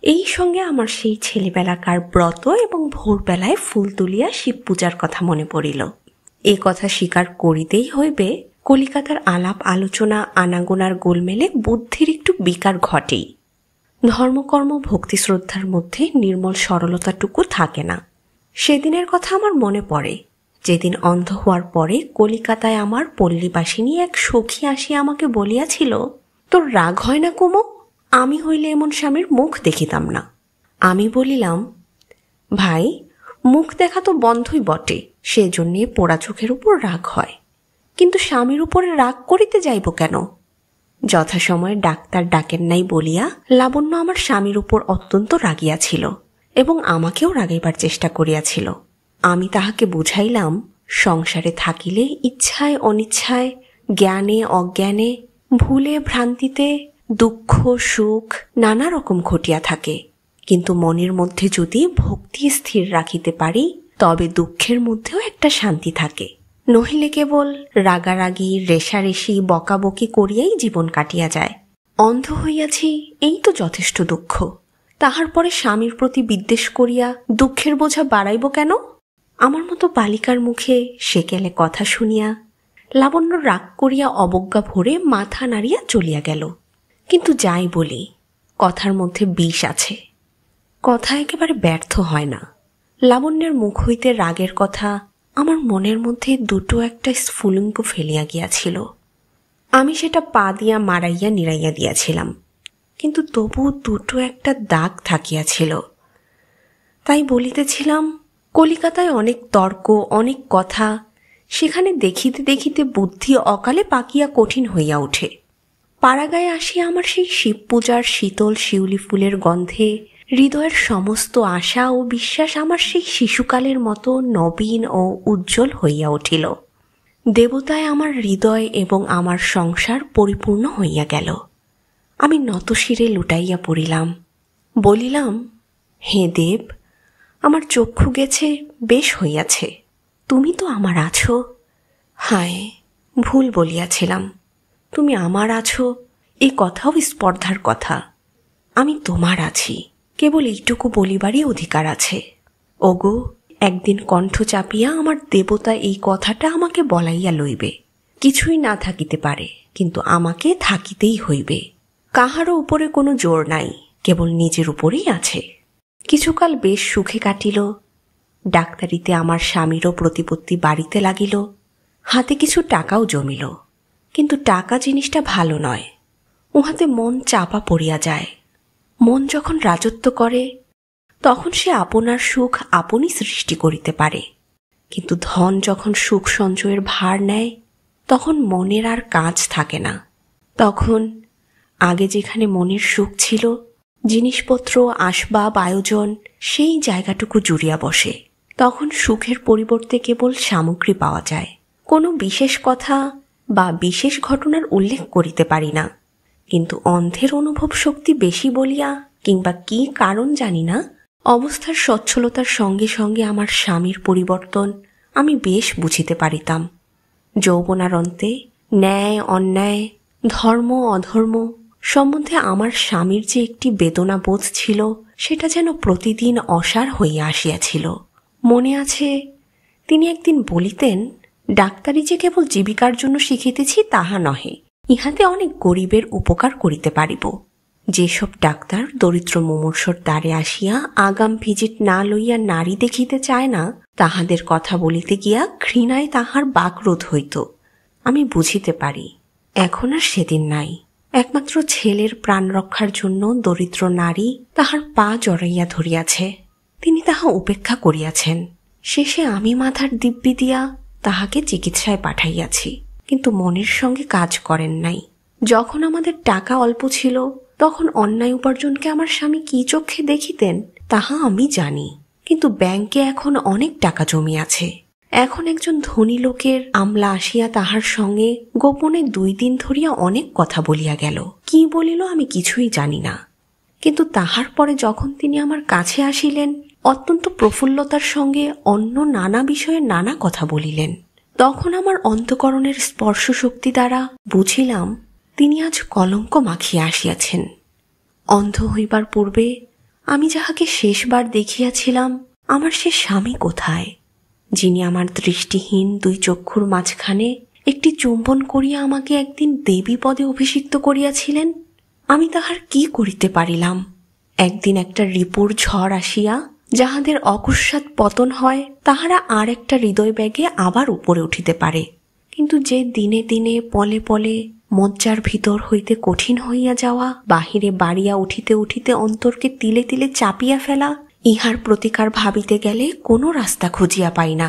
এই সঙ্গে আমার সেই ছেলেবেলাকার ব্রত এবং ভোরবেলায় ফুল তুলিয়া শিব পূজার কথা মনে পড়িল। এ কথা স্বীকার করিতেই হইবে, কলিকাতার আলাপ আলোচনা আনাগোনার গোলমেলে বুদ্ধির একটু বিকার ঘটেই। ধর্মকর্ম ভক্তি শ্রদ্ধার মধ্যে নির্মল সরলতাটুকু থাকে না। সেদিনের কথা আমার মনে পড়ে, যেদিন অন্ধ হওয়ার পরে কলিকাতায় আমার পল্লীবাসিনী এক সখী আসিয়া আমাকে বলিয়াছিল, তোর রাগ হয় না কুমু? আমি হইলে এমন স্বামীর মুখ দেখিতাম না। আমি বলিলাম, ভাই, মুখ দেখা তো বন্ধই বটে, সেজন্যে পোড়া চোখের উপর রাগ হয়, কিন্তু স্বামীর উপরে রাগ করিতে যাইব কেন? যথাসময়ে ডাক্তার ডাকেন নাই বলিয়া লাবণ্য আমার স্বামীর উপর অত্যন্ত রাগিয়াছিল এবং আমাকেও রাগাইবার চেষ্টা করিয়াছিল। আমি তাহাকে বুঝাইলাম, সংসারে থাকিলে ইচ্ছায় অনিচ্ছায়, জ্ঞানে অজ্ঞানে, ভুলে ভ্রান্তিতে দুঃখ সুখ নানা রকম ঘটিয়া থাকে, কিন্তু মনের মধ্যে যদি ভক্তি স্থির রাখিতে পারি তবে দুঃখের মধ্যেও একটা শান্তি থাকে, নহিলে কেবল রাগারাগি রেশারেশি বকাবকি করিয়াই জীবন কাটিয়া যায়। অন্ধ হইয়াছি, এই তো যথেষ্ট দুঃখ, তাহার পরে স্বামীর প্রতি বিদ্বেষ করিয়া দুঃখের বোঝা বাড়াইব কেন? আমার মতো বালিকার মুখে সেকেলে কথা শুনিয়া লাবণ্য রাগ করিয়া অবজ্ঞা ভরে মাথা নাড়িয়া চলিয়া গেল। কিন্তু যাই বলি, কথার মধ্যে বিষ আছে, কথা একেবারে ব্যর্থ হয় না। লাবণ্যের মুখ হইতে রাগের কথা আমার মনের মধ্যে দুটো একটা স্ফুলিঙ্গ ফেলিয়া গিয়াছিল। আমি সেটা পা দিয়া মারাইয়া নিড়াইয়া দিয়াছিলাম, কিন্তু তবু দুটো একটা দাগ থাকিয়াছিল। তাই বলিতেছিলাম, কলিকাতায় অনেক তর্ক অনেক কথা, সেখানে দেখিতে দেখিতে বুদ্ধি অকালে পাকিয়া কঠিন হইয়া ওঠে। পাড়াগায়ে আসিয়া আমার সেই শিব পূজার শীতল শিউলি ফুলের গন্ধে হৃদয়ের সমস্ত আশা ও বিশ্বাস আমার সেই শিশুকালের মতো নবীন ও উজ্জ্বল হইয়া উঠিল। দেবতায় আমার হৃদয় এবং আমার সংসার পরিপূর্ণ হইয়া গেল। আমি নতশিরে লুটাইয়া পড়িলাম, বলিলাম, হে দেব, আমার চক্ষু গেছে, বেশ হইয়াছে, তুমি তো আমার আছো। হায়, ভুল বলিয়াছিলাম, তুমি আমার আছো এ কথাও স্পর্ধার কথা। আমি তোমার আছি, কেবল এইটুকু বলিবারই অধিকার আছে। ওগো, একদিন কণ্ঠ চাপিয়া আমার দেবতা এই কথাটা আমাকে বলাইয়া লইবে। কিছুই না থাকিতে পারে, কিন্তু আমাকে থাকিতেই হইবে। কাহারও উপরে কোনো জোর নাই, কেবল নিজের উপরেই আছে। কিছুকাল বেশ সুখে কাটিল। ডাক্তারিতে আমার স্বামীরও প্রতিপত্তি বাড়িতে লাগিল, হাতে কিছু টাকাও জমিল। কিন্তু টাকা জিনিসটা ভালো নয়, উহাতে মন চাপা পড়িয়া যায়। মন যখন রাজত্ব করে তখন সে আপনার সুখ আপনি সৃষ্টি করিতে পারে, কিন্তু ধন যখন সুখ সঞ্চয়ের ভার নেয় তখন মনের আর কাজ থাকে না। তখন আগে যেখানে মনের সুখ ছিল, জিনিসপত্র আসবাব আয়োজন সেই জায়গাটুকু জুড়িয়া বসে। তখন সুখের পরিবর্তে কেবল সামগ্রী পাওয়া যায়। কোনো বিশেষ কথা বা বিশেষ ঘটনার উল্লেখ করিতে পারি না, কিন্তু অন্ধের অনুভব শক্তি বেশি বলিয়া কিংবা কি কারণ জানি না, অবস্থার সচ্ছলতার সঙ্গে সঙ্গে আমার স্বামীর পরিবর্তন আমি বেশ বুঝিতে পারিতাম। যৌবনারন্তে ন্যায় অন্যায়, ধর্ম অধর্ম সম্বন্ধে আমার স্বামীর যে একটি বেদনা বোধ ছিল, সেটা যেন প্রতিদিন অসার হইয়া আসিয়াছিল। মনে আছে, তিনি একদিন বলিতেন, ডাক্তারি যে কেবল জীবিকার জন্য শিখিতেছি তাহা নহে, ইহাতে অনেক গরিবের উপকার করিতে পারিব। যেসব ডাক্তার দরিদ্র মুমূর্ষর দ্বারে আসিয়া আগাম ভিজিট না লইয়া নারী দেখিতে চায় না, তাহাদের কথা বলিতে গিয়া ঘৃণায় তাহার বাকরোধ হইত। আমি বুঝিতে পারি, এখন আর সেদিন নাই। একমাত্র ছেলের প্রাণ রক্ষার জন্য দরিদ্র নারী তাহার পা জড়াইয়া ধরিয়াছে, তিনি তাহা উপেক্ষা করিয়াছেন। শেষে আমি মাথার দিব্যি দিয়া তাহাকে চিকিৎসায় পাঠাইয়াছি, কিন্তু মনের সঙ্গে কাজ করেন নাই। যখন আমাদের টাকা অল্প ছিল, তখন অন্যায় উপার্জনকে আমার স্বামী কি চক্ষে দেখিতেন তাহা আমি জানি, কিন্তু ব্যাংকে এখন অনেক টাকা জমিয়াছে। এখন একজন ধনী লোকের আমলা আসিয়া তাহার সঙ্গে গোপনে 2 দিন ধরিয়া অনেক কথা বলিয়া গেল। কি বলিল আমি কিছুই জানি না, কিন্তু তাহার পরে যখন তিনি আমার কাছে আসিলেন, অত্যন্ত প্রফুল্লতার সঙ্গে অন্য নানা বিষয়ে নানা কথা বলিলেন। তখন আমার অন্তঃকরণের স্পর্শ শক্তি দ্বারা বুঝিলাম তিনি আজ কলঙ্ক মাখিয়া আসিয়াছেন। অন্ধ হইবার পূর্বে আমি যাহাকে শেষবার দেখিয়াছিলাম আমার সে স্বামী কোথায়, যিনি আমার দৃষ্টিহীন দুই চক্ষুর মাঝখানে একটি চুম্বন করিয়া আমাকে একদিন দেবী পদে অভিষিক্ত করিয়াছিলেন? আমি তাহার কি করিতে পারিলাম? একদিন একটা রিপুর ঝড় আসিয়া যাহাদের অকস্মাৎ পতন হয়, তাহারা আর একটা হৃদয় ব্যাগে আবার উপরে উঠিতে পারে। কিন্তু যে দিনে দিনে পলে পলে মজ্জার ভিতর হইতে কঠিন হইয়া যাওয়া, বাহিরে বাড়িয়া উঠিতে উঠিতে অন্তরকে তিলে তিলে চাপিয়া ফেলা, ইহার প্রতিকার ভাবিতে গেলে কোনো রাস্তা খুঁজিয়া পাই না।